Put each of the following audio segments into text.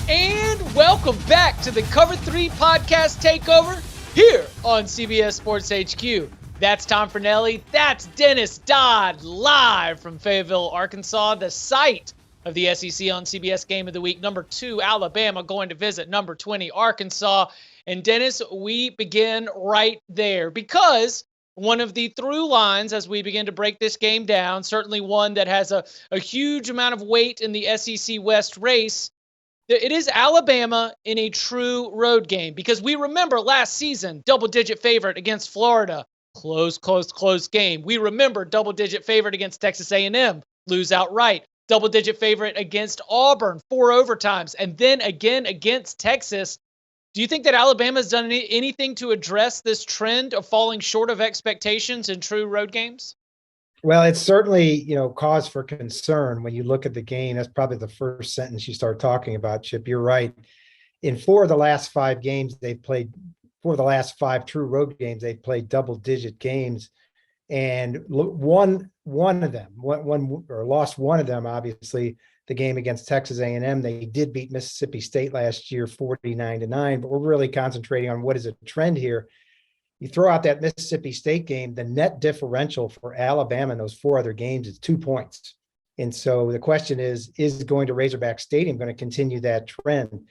And welcome back to the Cover 3 Podcast Takeover here on CBS Sports HQ. That's Tom Fornelli. That's Dennis Dodd live from Fayetteville, Arkansas, the site of the SEC on CBS Game of the Week. Number 2, Alabama going to visit number 20, Arkansas. And Dennis, we begin right there because one of the through lines as we begin to break this game down, certainly one that has a huge amount of weight in the SEC West race, it is Alabama in a true road game because we remember last season, double-digit favorite against Florida, close game. We remember double-digit favorite against Texas A&M, lose outright. Double-digit favorite against Auburn, 4 overtimes, and then again against Texas. Do you think that Alabama's done anything to address this trend of falling short of expectations in true road games? Well, it's certainly, cause for concern when you look at the game. That's probably the first sentence you start talking about, Chip. You're right. In 4 of the last 5 games they've played, 4 of the last 5 true road games, they've played double-digit games, and one of them, lost one of them. Obviously, the game against Texas A&M. They did beat Mississippi State last year, 49-9. But we're really concentrating on what is a trend here. You throw out that Mississippi State game, the net differential for Alabama in those 4 other games is 2 points. And so the question is going to Razorback Stadium going to continue that trend?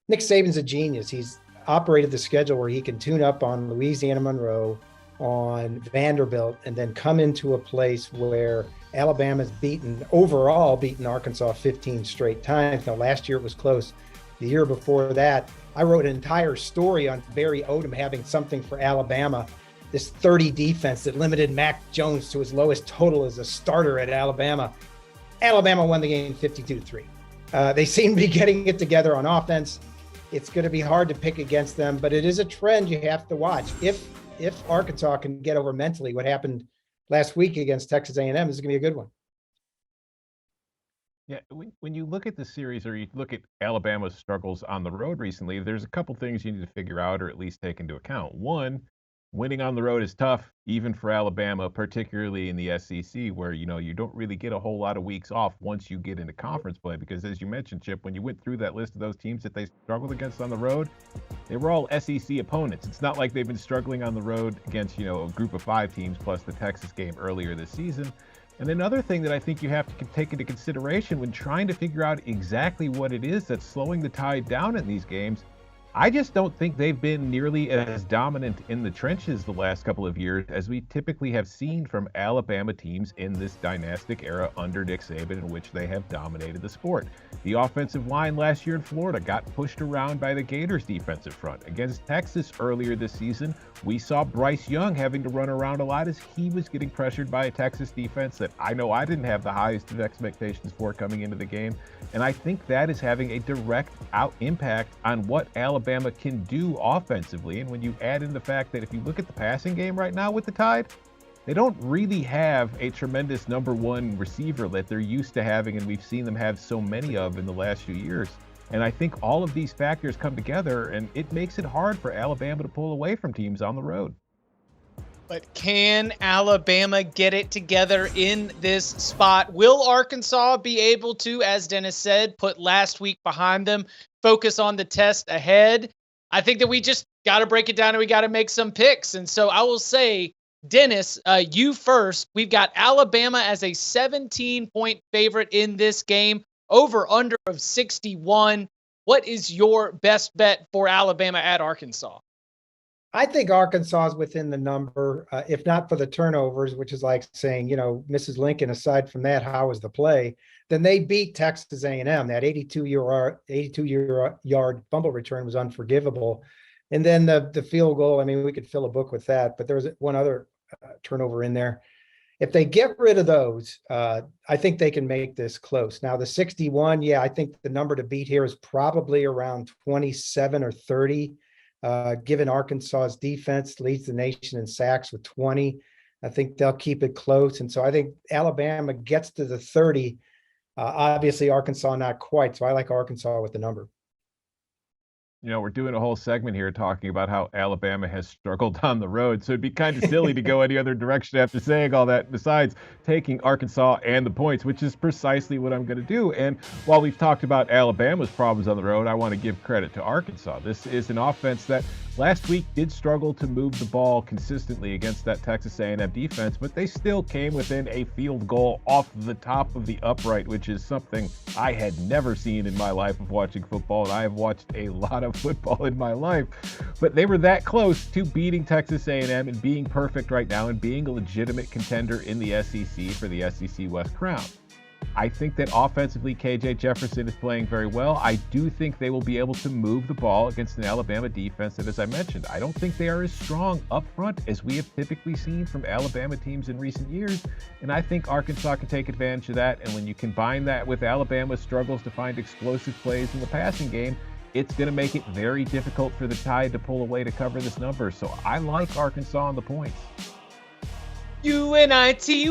Nick Saban's a genius. He's operated the schedule where he can tune up on Louisiana Monroe, on Vanderbilt, and then come into a place where Alabama's beaten Arkansas 15 straight times. Now, last year it was close. The year before that, I wrote an entire story on Barry Odom having something for Alabama, this 30 defense that limited Mac Jones to his lowest total as a starter at Alabama. Alabama won the game 52-3. They seem to be getting it together on offense. It's going to be hard to pick against them, but it is a trend you have to watch. If Arkansas can get over mentally what happened last week against Texas A&M, this is going to be a good one. Yeah, when you look at the series or you look at Alabama's struggles on the road recently, there's a couple things you need to figure out or at least take into account. One, winning on the road is tough, even for Alabama, particularly in the SEC, where, you don't really get a whole lot of weeks off once you get into conference play. Because as you mentioned, Chip, when you went through that list of those teams that they struggled against on the road, they were all SEC opponents. It's not like they've been struggling on the road against, a group of 5 teams plus the Texas game earlier this season. And another thing that I think you have to take into consideration when trying to figure out exactly what it is that's slowing the Tide down in these games, I just don't think they've been nearly as dominant in the trenches the last couple of years as we typically have seen from Alabama teams in this dynastic era under Nick Saban, in which they have dominated the sport. The offensive line last year in Florida got pushed around by the Gators' defensive front. Against Texas earlier this season, we saw Bryce Young having to run around a lot as he was getting pressured by a Texas defense that I know I didn't have the highest of expectations for coming into the game. And I think that is having a direct impact on what Alabama can do offensively. And when you add in the fact that if you look at the passing game right now with the Tide, they don't really have a tremendous number 1 receiver that they're used to having, and we've seen them have so many of in the last few years. And I think all of these factors come together, and it makes it hard for Alabama to pull away from teams on the road. But can Alabama get it together in this spot? Will Arkansas be able to, as Dennis said, put last week behind them, focus on the test ahead? I think that we just got to break it down and we got to make some picks. And so I will say, Dennis, you first. We've got Alabama as a 17-point favorite in this game, over under of 61. What is your best bet for Alabama at Arkansas? I think Arkansas is within the number, if not for the turnovers, which is like saying, Mrs. Lincoln, aside from that, how was the play? Then they beat Texas A&M. That 82-yard fumble return was unforgivable. And then the field goal, we could fill a book with that, but there was one other turnover in there. If they get rid of those, I think they can make this close. Now, the 61, I think the number to beat here is probably around 27 or 30. Given Arkansas's defense leads the nation in sacks with 20, I think they'll keep it close. And so I think Alabama gets to the 30. Obviously, Arkansas not quite. So I like Arkansas with the number. We're doing a whole segment here talking about how Alabama has struggled on the road. So it'd be kind of silly to go any other direction after saying all that, besides taking Arkansas and the points, which is precisely what I'm going to do. And while we've talked about Alabama's problems on the road, I want to give credit to Arkansas. This is an offense that last week did struggle to move the ball consistently against that Texas A&M defense, but they still came within a field goal off the top of the upright, which is something I had never seen in my life of watching football, and I have watched a lot of football in my life. But they were that close to beating Texas A&M and being perfect right now and being a legitimate contender in the SEC for the SEC West crown. I think that offensively, KJ Jefferson is playing very well. I do think they will be able to move the ball against an Alabama defense that, as I mentioned, I don't think they are as strong up front as we have typically seen from Alabama teams in recent years. And I think Arkansas can take advantage of that. And when you combine that with Alabama's struggles to find explosive plays in the passing game, it's going to make it very difficult for the Tide to pull away to cover this number. So I like Arkansas on the points. UNITY,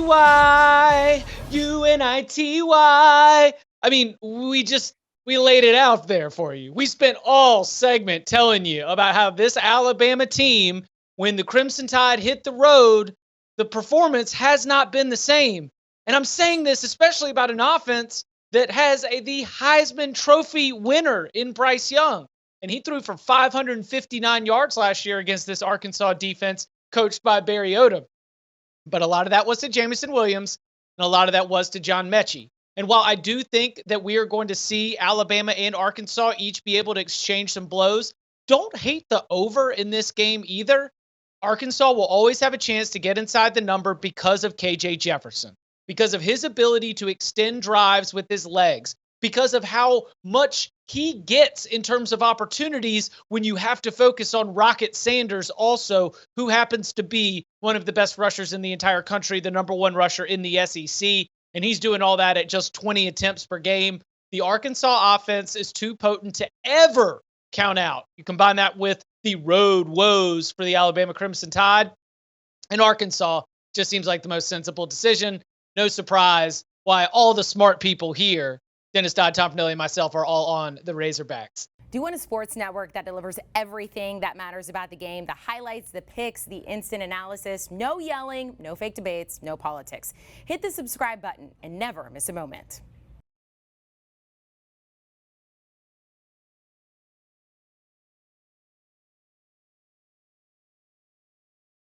UNITY. I mean, we laid it out there for you. We spent all segment telling you about how this Alabama team, when the Crimson Tide hit the road, the performance has not been the same. And I'm saying this especially about an offense that has the Heisman Trophy winner in Bryce Young. And he threw for 559 yards last year against this Arkansas defense coached by Barry Odom. But a lot of that was to Jamison Williams, and a lot of that was to John Mechie. And while I do think that we are going to see Alabama and Arkansas each be able to exchange some blows, don't hate the over in this game either. Arkansas will always have a chance to get inside the number because of KJ Jefferson, because of his ability to extend drives with his legs, because of how much he gets in terms of opportunities when you have to focus on Rocket Sanders also, who happens to be one of the best rushers in the entire country, the number one rusher in the SEC, and he's doing all that at just 20 attempts per game. The Arkansas offense is too potent to ever count out. You combine that with the road woes for the Alabama Crimson Tide, and Arkansas just seems like the most sensible decision. No surprise why all the smart people here, Dennis Dodd, Tom Pernelli, and myself, are all on the Razorbacks. Do you want a sports network that delivers everything that matters about the game? The highlights, the picks, the instant analysis, no yelling, no fake debates, no politics. Hit the subscribe button and never miss a moment.